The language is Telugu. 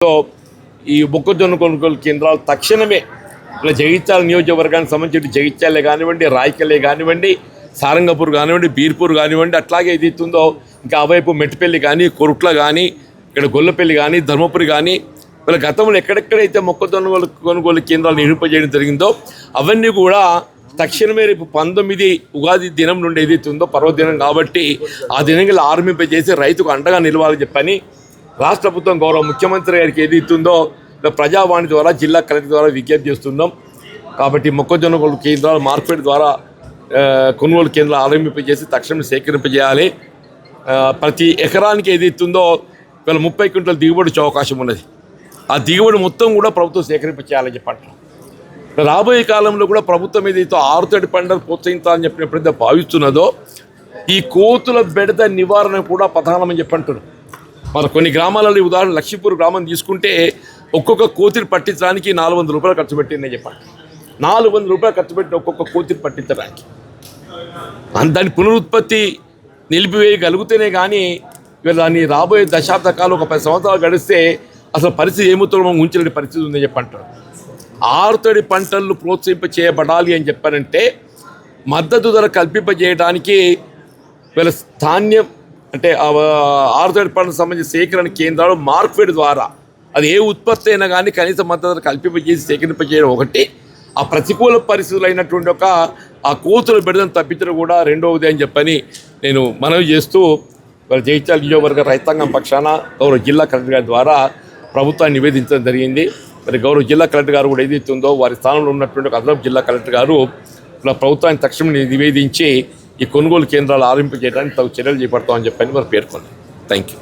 ఈ మొక్కజొన్న కొనుగోలు కేంద్రాలు తక్షణమే ఇలా జగిత్యాల నియోజకవర్గానికి సంబంధించి జగిత్యాలే కానివ్వండి, రాయకలే కానివ్వండి, సారంగపూర్ కానివ్వండి, బీర్పూర్ కానివ్వండి, అట్లాగే ఏదైతుందో ఇంకా అవైపు మెట్టిపల్లి కానీ, కొరుట్ల కానీ, ఇక్కడ గొల్లపల్లి కానీ, ధర్మపురి కానీ, వీళ్ళ గతంలో ఎక్కడెక్కడైతే మొక్కజొన్న కొనుగోలు కేంద్రాలు నిర్మింపజేయడం జరిగిందో అవన్నీ కూడా తక్షణమే రేపు 19 ఉగాది దినం నుండి ఏదైతుందో పర్వదినం కాబట్టి ఆ దినంగా ఆరంభింపజేసి రైతుకు అండగా నిలవాలని చెప్పని రాష్ట్ర ప్రభుత్వం గౌరవ ముఖ్యమంత్రి గారికి ఏదైతుందో ప్రజావాణి ద్వారా జిల్లా కలెక్టర్ ద్వారా విజ్ఞప్తి చేస్తున్నాం. కాబట్టి మొక్కజొన్న కొనుగోలు కేంద్రాలు మార్కెట్ ద్వారా కొనుగోలు కేంద్రాలు ఆరంభింపజేసి తక్షణం సేకరింపజేయాలి. ప్రతి ఎకరానికి ఏదైతుందో వీళ్ళ 30 క్వింటల దిగుబడి వచ్చే అవకాశం ఉన్నది. ఆ దిగుబడి మొత్తం కూడా ప్రభుత్వం సేకరింపజేయాలని చెప్పంటారు. రాబోయే కాలంలో కూడా ప్రభుత్వం ఏదైతే ఆరుతడి పంటలు ప్రోత్సహించాలని చెప్పిన ఎప్పుడైతే భావిస్తున్నదో ఈ కోతుల బెడద నివారణ కూడా ప్రధానమని చెప్పంటారు. మన కొన్ని గ్రామాలలో ఉదాహరణ లక్ష్మీపూర్ గ్రామం తీసుకుంటే ఒక్కొక్క కోతిని పట్టించడానికి 400 రూపాయలు ఖర్చు పెట్టిందని చెప్పండి. 400 రూపాయలు ఖర్చు పెట్టి ఒక్కొక్క కోతిని పట్టించడానికి దాని పునరుత్పత్తి నిలిపివేయగలిగితేనే కానీ దాన్ని రాబోయే దశాబ్ద కాలం ఒక 10 సంవత్సరాలు గడిస్తే అసలు పరిస్థితి ఏమవుతుందో మనం ఉంచలేని పరిస్థితి ఉందని చెప్పంటారు. ఆరుతడి పంటలను ప్రోత్సహింప చేయబడాలి అని చెప్పారంటే మద్దతు ధర కల్పింపజేయడానికి వీళ్ళ ధాన్యం అంటే ఆరుతడి పంటలకు సంబంధించిన సేకరణ కేంద్రాలు మార్కెట్ ద్వారా అది ఏ ఉత్పత్తి అయినా కానీ కనీస మద్దతు ధర కల్పింపజేసి సేకరింపజేయడం ఒకటి, ఆ ప్రతికూల పరిస్థితులు అయినటువంటి ఆ కోతుల బెడదను తప్పించడం కూడా రెండవది అని చెప్పని నేను మనవి చేస్తూ జగిత్యాల నియోజకవర్గ రైతాంగం పక్షాన గౌరవ జిల్లా కలెక్టర్ గారి ద్వారా ప్రభుత్వాన్ని నివేదించడం జరిగింది. మరి గౌరవ జిల్లా కలెక్టర్ గారు కూడా ఏదైతుందో వారి స్థానంలో ఉన్నటువంటి అదనపు జిల్లా కలెక్టర్ గారు ప్రభుత్వాన్ని తక్షణం నివేదించి ఈ కొనుగోలు కేంద్రాలు ఆరంభింపజేయడానికి తగు చర్యలు చేపడతామని చెప్పని వారు పేర్కొన్నారు. Thank you.